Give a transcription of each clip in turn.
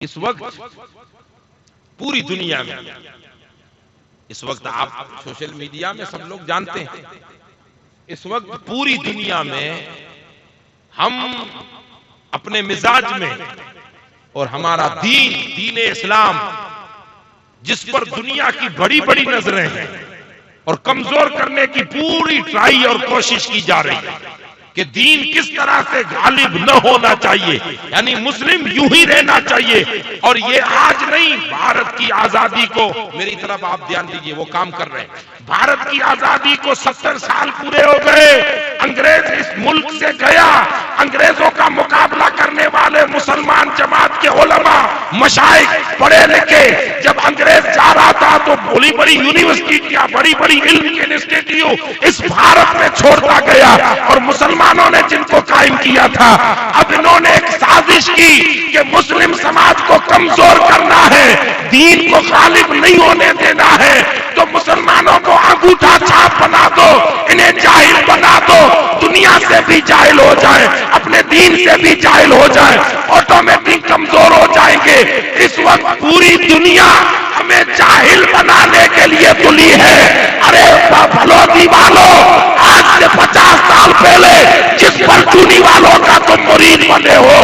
اس وقت پوری دنیا میں، اس وقت آپ سوشل میڈیا میں سب لوگ جانتے ہیں، اس وقت پوری دنیا میں ہم اپنے مزاج میں اور ہمارا دین اسلام جس پر دنیا کی بڑی بڑی نظریں ہیں اور کمزور کرنے کی پوری ٹرائی اور کوشش کی جا رہی ہے کہ دین کس طرح سے غالب نہ ہونا چاہیے، یعنی مسلم یوں ہی رہنا چاہیے. اور یہ آج نہیں، بھارت کی آزادی کو، میری طرف آپ دھیان دیجئے، وہ کام کر رہے ہیں. بھارت کی آزادی کو 70 سال پورے ہو گئے. انگریز اس ملک سے گیا، انگریزوں کا مقابلہ کرنے والے مسلمان جماعت کے علماء، مشائخ، پڑھے لکھے، جب انگریز جا رہا تھا تو بڑی بڑی یونیورسٹیاں، بڑی بڑی علم کے انسٹیٹیوٹ اس بھارت میں چھوڑتا گیا، اور مسلمانوں نے جن کو قائم کیا تھا. اب انہوں نے ایک سازش کی کہ مسلم سماج کو کمزور کرنا ہے، دین کو غالب نہیں ہونے دینا ہے، تو مسلمانوں کو انگوٹھا چھاپ بنا دو، انہیں جاہل بنا دو، دنیا سے بھی جاہل ہو جائیں، اپنے دین سے بھی جاہل ہو جائیں، آٹومیٹک کمزور ہو جائیں گے. اس وقت پوری دنیا ہمیں جاہل بنانے کے لیے تلی ہے. ارے بھلودی والوں، آج سے 50 سال پہلے جس پرچونی والوں کا تم مرید بنے ہو،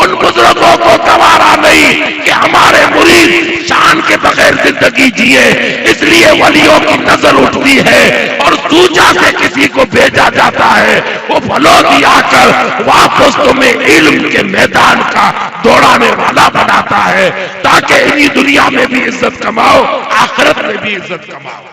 ان بزرگوں کو گوارا نہیں کہ ہمارے مرید شان کے بغیر زندگی جیے، اس لیے ولیوں کی نظر اٹھتی ہے اور دوجا سے کسی کو بھیجا جاتا ہے، وہ بھلودی آ کر واپس تمہیں علم کے میدان کا دوڑانے والا بناتا ہے، تاکہ انہی دنیا میں بھی عزت کماؤ، آخرت میں بھی عزت کماؤ.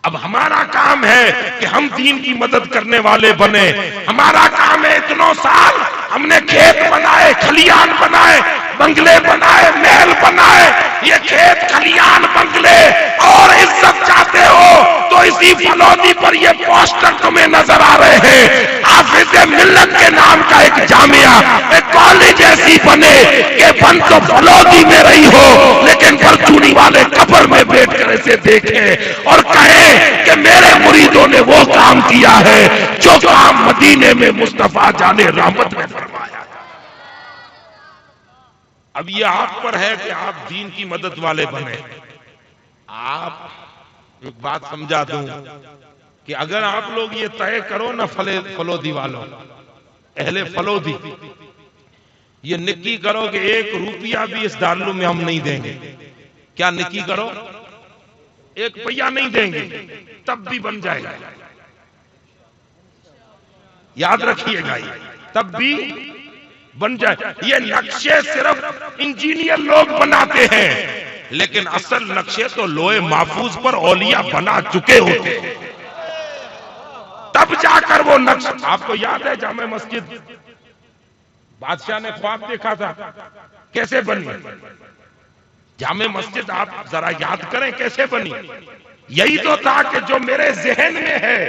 اب ہمارا کام ہے کہ ہم دین کی مدد کرنے والے بنے. ہمارا کام ہے، اتنوں سال ہم نے کھیت بنائے، کھلیان بنائے، بنگلے بنائے، محل بنائے. یہ کھیت، کھلیان، بنگلے اور عزت چاہتے ہو تو اسی فلودی پر یہ پوسٹر تمہیں نظر آ رہے ہیں. حافظ ملت کے نام کا ایک جامعہ، ایک کالج ایسی بنے کہ بن تو فلودی میں رہی ہو، لیکن پرچونی والے قبر میں بیٹھ کر اسے دیکھیں اور کہیں کہ میرے مریدوں نے وہ کام کیا ہے جو کام مدینے میں مصطفیٰ جان رحمت نے فرمایا. اب یہ آپ پر ہے کہ آپ دین کی مدد والے بنے. آپ ایک بات سمجھا دوں کہ اگر آپ لوگ یہ طے کرو نا، فلودی والوں، اہل فلودی، یہ نکی کرو کہ 1 روپیہ بھی اس دارالعلوم میں ہم نہیں دیں گے. کیا نکی کرو؟ 1 پیسہ نہیں دیں گے، تب بھی بن جائے گا. یاد رکھیے گا، تب بھی بن جائے. یہ نقشے صرف انجینئر لوگ بناتے ہیں، لیکن اصل نقشے تو لوح محفوظ پر اولیاء بنا چکے ہوتے ہیں. تب جا کر وہ نقش. آپ کو یاد ہے جامع مسجد بادشاہ نے خواب دیکھا تھا، کیسے بنی جامع مسجد؟ آپ ذرا یاد کریں کیسے بنی. یہی تو تھا کہ جو میرے ذہن میں ہے،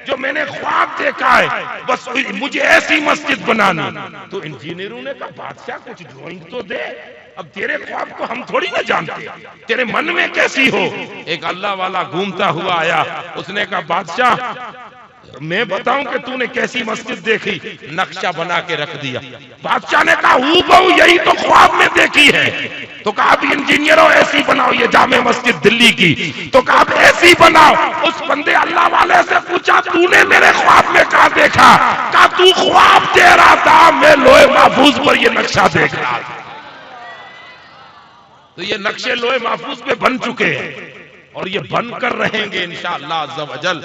جو میں نے خواب دیکھا ہے، بس مجھے ایسی مسجد بنانی. تو انجینئروں نے کہا بادشاہ کچھ ڈرائنگ تو دے، اب تیرے خواب کو ہم تھوڑی نہ جانتے، تیرے من میں کیسی ہو. ایک اللہ والا گھومتا ہوا آیا، اس نے کہا بادشاہ میں بتاؤں کہ تو نے کیسی مسجد دیکھی؟ نقشہ بنا کے رکھ دیا. بادشاہ نے کہا ہو یہی تو خواب میں دیکھی ہے. تو کہا اب انجینئروں ایسی بناؤ، یہ جامع مسجد دلی کی. تو کہا اب ایسی بناؤ. اس بندے اللہ والے سے پوچھا تو نے میرے خواب میں کہا دیکھا؟ کہا تو خواب دے رہا تھا، میں لوح محفوظ پر یہ نقشہ دیکھ رہا تھا. تو یہ نقشے لوح محفوظ پہ بن چکے ہیں اور یہ بن کر رہیں گے انشاءاللہ عز و جل.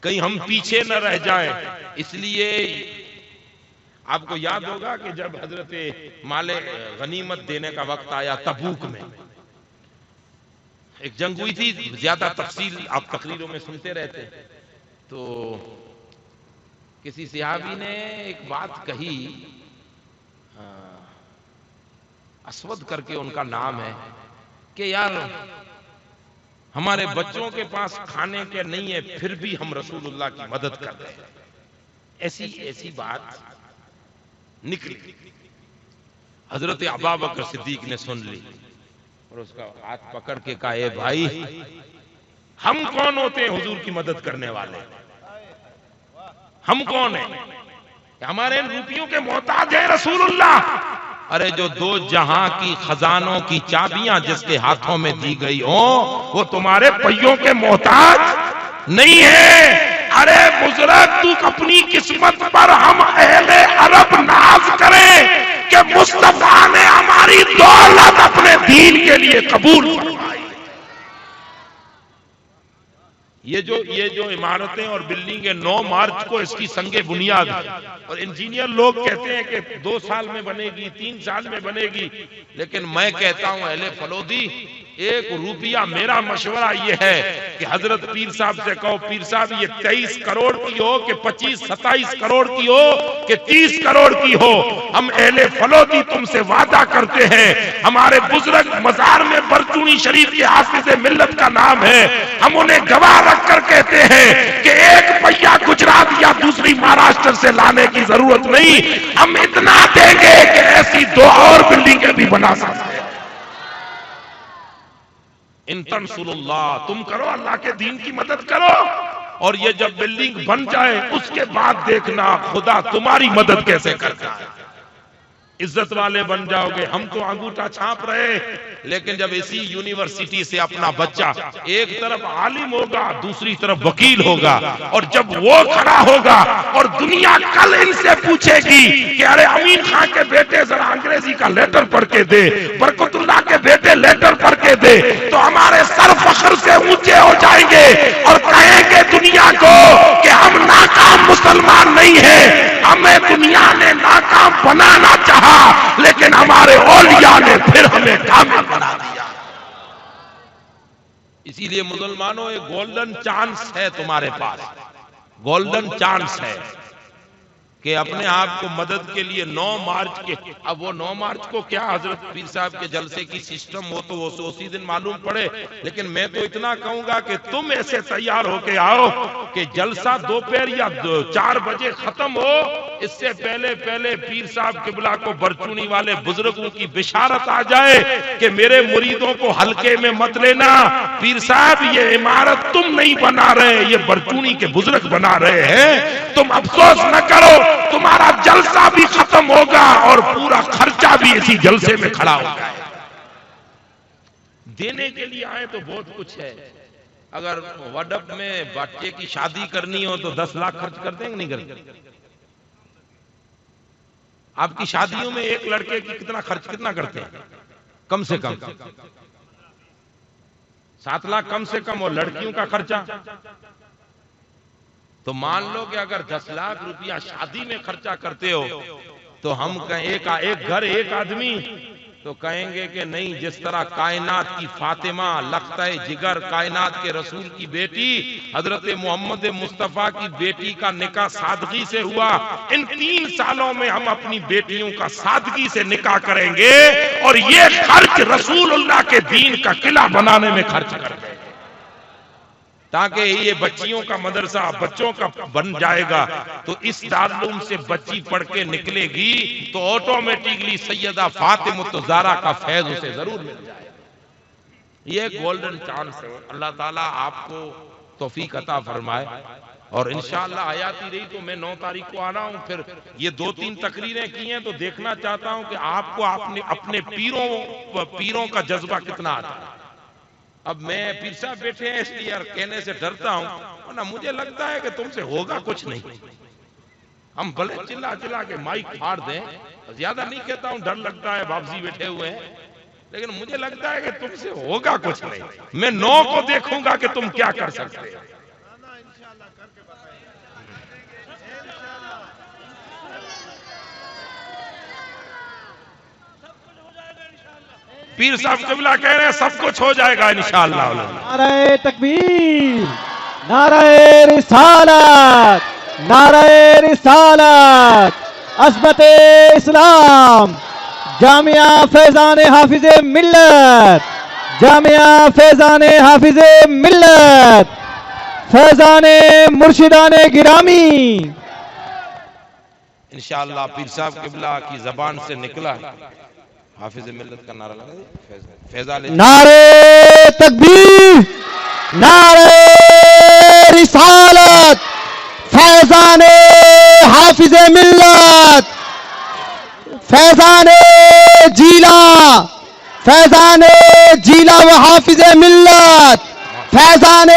کہیں ہم پیچھے نہ رہ جائیں. اس لیے آپ کو یاد ہوگا کہ جب حضرت مال غنیمت دینے کا وقت آیا تبوک میں، ایک جنگ ہوئی تھی. زیادہ تفصیل آپ تقریروں میں سنتے رہتے. تو کسی صحابی نے ایک بات کہی، اسود کر کے ان کا نام ہے، کہ یار ہمارے بچوں کے پاس کھانے کے نہیں ہے، پھر بھی ہم رسول اللہ کی مدد کر رہے ہیں. ایسی بات نکلی. حضرت ابوبکر صدیق نے سن لی. اور اس کا ہاتھ پکڑ کے کہا اے بھائی ہم کون ہوتے ہیں حضور کی مدد کرنے والے؟ ہم کون ہیں؟ ہمارے ان روپیوں کے محتاج ہیں رسول اللہ؟ ارے جو دو جہاں کی خزانوں کی چابیاں جس کے ہاتھوں میں دی گئی ہوں وہ تمہارے پہیوں کے محتاج نہیں ہے۔ ارے بزرگ تو اپنی قسمت پر ہم اہل عرب ناز کریں کہ مصطفیٰ نے ہماری دولت اپنے دین کے لیے قبول فرمائی۔ یہ جو عمارتیں اور بلڈنگیں 9 مارچ کو اس کی سنگ بنیاد ہے، اور انجینئر لوگ کہتے ہیں کہ 2 سال میں بنے گی، 3 سال میں بنے گی، لیکن میں کہتا ہوں اہل فلودی 1 روپیہ میرا مشورہ یہ ہے کہ حضرت پیر صاحب سے کہو پیر صاحب یہ 23 کروڑ کی ہو کہ 25-27 کروڑ کی ہو کہ 30 کروڑ کی ہو، ہم اہل فلودی تم سے وعدہ کرتے ہیں، ہمارے بزرگ مزار میں برچونی شریف کے حافظ ملت کا نام ہے، ہم انہیں گواہ رکھ کر کہتے ہیں کہ 1 پہیا گجرات یا دوسری مہاراشٹر سے لانے کی ضرورت نہیں، ہم اتنا دیں گے کہ ایسی 2 اور بلڈنگیں بھی بنا سکتے ہیں۔ ان تنصروا اللہ، تم کرو اللہ کے دین کی مدد کرو، اور یہ جب بلڈنگ بن جائے اس کے بعد دیکھنا خدا تمہاری مدد کیسے کرتا ہے، عزت والے بن جاؤ گے۔ ہم تو انگوٹھا چھاپ رہے، لیکن جب اسی یونیورسٹی سے اپنا بچہ ایک طرف عالم ہوگا دوسری طرف وکیل ہوگا، اور جب وہ کھڑا ہوگا اور دنیا کل ان سے پوچھے گی کہ ارے امین خان کے بیٹے ذرا انگریزی کا لیٹر پڑھ کے دے، برکت اللہ کے بیٹے لیٹر پڑھ کے دے، تو ہمارے سر فخر سے اونچے ہو جائیں گے اور کہیں گے دنیا کو کہ ہم ناکام مسلمان نہیں ہیں، ہمیں دنیا نے ناکام بنانا چاہا لیکن ہمارے اولیاء نے پھر ہمیں کامیاب بنا دیا۔ اسی لیے مسلمانوں ایک گولڈن چانس ہے تمہارے پاس، گولڈن چانس ہے کہ اپنے آپ کو مدد کے لیے 9 مارچ کے، اب وہ 9 مارچ کو کیا حضرت پیر صاحب کے جلسے کی سسٹم ہو تو وہ اسی دن معلوم پڑے، لیکن میں تو اتنا کہوں گا کہ تم ایسے تیار ہو کے آؤ کہ جلسہ دوپہر یا 4 بجے ختم ہو، اس سے پہلے پیر صاحب قبلہ کو برچونی والے بزرگوں کی بشارت آ جائے کہ میرے مریدوں کو ہلکے میں مت لینا، پیر صاحب یہ عمارت تم نہیں بنا رہے، یہ برچونی کے بزرگ بنا رہے ہیں، تم افسوس نہ کرو، تمہارا جلسہ بھی ختم ہوگا اور پورا خرچہ بھی اسی جلسے میں کھڑا ہوگا۔ دینے کے لیے آئے تو بہت کچھ ہے، اگر وڈپ میں بچے کی شادی کرنی ہو تو 10 لاکھ خرچ کرتے ہیں کہ نہیں کرتے؟ آپ کی شادیوں میں ایک لڑکے کی کتنا خرچ کتنا کرتے ہیں؟ کم سے کم 7 لاکھ کم سے کم، اور لڑکیوں کا خرچہ تو مان لو کہ اگر 10 لاکھ روپیہ شادی میں خرچہ کرتے ہو تو ہم کہیں ایک گھر ایک آدمی تو کہیں گے کہ نہیں، جس طرح کائنات کی فاطمہ لقطۂ جگر کائنات کے رسول کی بیٹی حضرت محمد مصطفیٰ کی بیٹی کا نکاح سادگی سے ہوا، ان 3 سالوں میں ہم اپنی بیٹیوں کا سادگی سے نکاح کریں گے، اور یہ خرچ رسول اللہ کے دین کا قلعہ بنانے میں خرچ کریں گے، تاکہ یہ بچیوں کا مدرسہ بچوں کا بن جائے گا، تو اس دارالعلوم سے بچی پڑھ کے نکلے گی تو آٹومیٹکلی سیدہ فاطمہ الزہرا کا فیض اسے ضرور مل جائے گا۔ یہ گولڈن چانس ہے، اللہ تعالیٰ آپ کو توفیق عطا فرمائے، اور انشاءاللہ آیاتی رہی تو میں 9 تاریخ کو آنا ہوں، پھر یہ 2-3 تقریریں کی ہیں تو دیکھنا چاہتا ہوں کہ آپ کو اپنے پیروں کا جذبہ کتنا آتا ہے۔ اب میں پیر صاحب بیٹھے ہیں اس لیے کہنے سے ڈرتا ہوں، ورنہ مجھے لگتا ہے کہ تم سے ہوگا کچھ نہیں، ہم بھلے چلا کے مائک پھاڑ دیں، زیادہ نہیں کہتا ہوں، ڈر لگتا ہے، بابزی بیٹھے ہوئے ہیں، لیکن مجھے لگتا ہے کہ تم سے ہوگا کچھ نہیں، میں 9 کو دیکھوں گا کہ تم کیا کر سکتے ہیں۔ پیر صاحب قبلہ کہہ رہے ہیں سب کچھ ہو جائے گا انشاءاللہ۔ نعرہ تکبیر، نعرہ رسالت، نعرہ رسالت، عظمت اسلام، جامعہ فیضان حافظ ملت، جامعہ فیضان حافظ ملت، فیضان مرشدان گرامی۔ انشاءاللہ پیر صاحب قبلہ کی زبان سے نکلا حافظ ملت کا نعرہ لگا دیں، فیضان نعرے تکبیر، نعرے رسالت، فیضان حافظ ملت، فیضان جیلا، فیضان جیلا و حافظ ملت، فیضان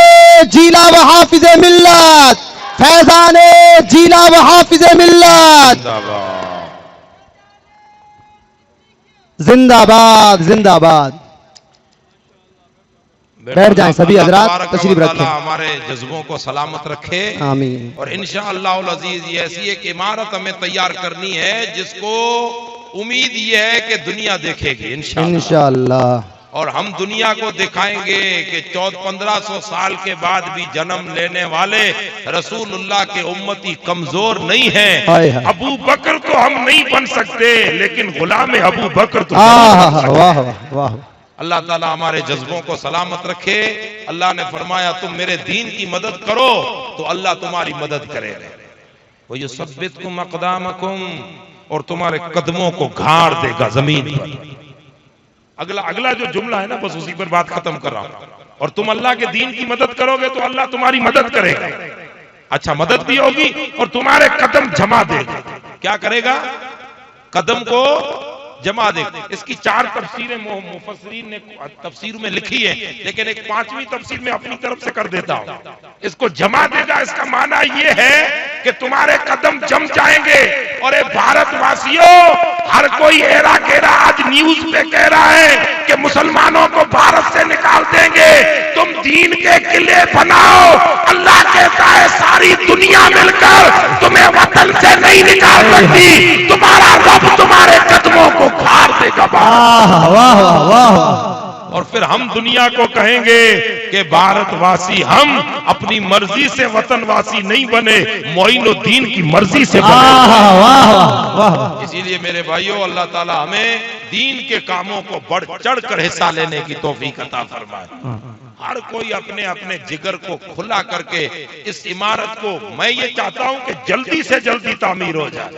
جیلا و حافظ ملت، فیضان جیلا و حافظ ملت، زندہ باد زندہ باد۔ بیٹھ جائیں سبھی حضرات، تشریف رکھیں۔ ہمارے جذبوں کو سلامت رکھے آمین۔ اور انشاءاللہ العزیز یہ ایسی ایک عمارت ہمیں تیار کرنی ہے جس کو امید یہ ہے کہ دنیا دیکھے گی انشاءاللہ، اور ہم دنیا کو دکھائیں گے کہ 1500 سال کے بعد بھی جنم لینے والے رسول اللہ کے امتی کمزور نہیں ہیں۔ ابو بکر تو ہم نہیں بن سکتے لیکن غلام ابو بکر تو واہ واہ۔ اللہ تعالیٰ ہمارے جذبوں کو سلامت رکھے۔ اللہ نے فرمایا تم میرے دین کی مدد کرو تو اللہ تمہاری مدد کرے گا۔ وَيُثَبِّتْكُمْ أَقْدَامَكُمْ، اور تمہارے قدموں کو گھاڑ دے گا زمین پر۔ اگلا جو جملہ ہے نا بس اسی پر بات ختم کر رہا ہوں۔ اور تم اللہ کے دین کی مدد کرو گے تو اللہ تمہاری مدد کرے گا۔ اچھا مدد بھی ہوگی اور تمہارے قدم جما دے گا۔ کیا کرے گا؟ قدم کو جما دے گا۔ اس کی 4 تفسیریں مفسرین نے تفسیر میں لکھی ہے، لیکن ایک 5ویں تفسیر میں اپنی طرف سے کر دیتا ہوں۔ اس کو جما دے گا، اس کا معنی یہ ہے کہ تمہارے قدم جم جائیں گے۔ اور اے بھارت واسیوں، ہر کوئی ایرا گیرا آج نیوز پہ کہہ رہا ہے کہ مسلمانوں کو بھارت سے نکال دیں گے۔ تم دین کے قلعے بناؤ، اللہ کہتا ہے ساری دنیا مل کر تمہیں وطن سے نہیں نکال سکتی، تمہارا رب تمہارے قدموں کو گھاڑ دے گا۔ واہ واہ واہ۔ اور پھر ہم دنیا کو کہیں گے کہ بھارت واسی ہم اپنی مرضی سے وطن واسی نہیں بنے، معین الدین کی مرضی سے بنے۔ اسی لیے میرے بھائیوں، اللہ تعالی ہمیں دین کے کاموں کو بڑھ چڑھ کر حصہ لینے کی توفیق عطا فرمائے۔ ہر کوئی اپنے اپنے جگر کو کھلا کر کے اس عمارت کو، میں یہ چاہتا ہوں کہ جلدی سے جلدی تعمیر ہو جائے۔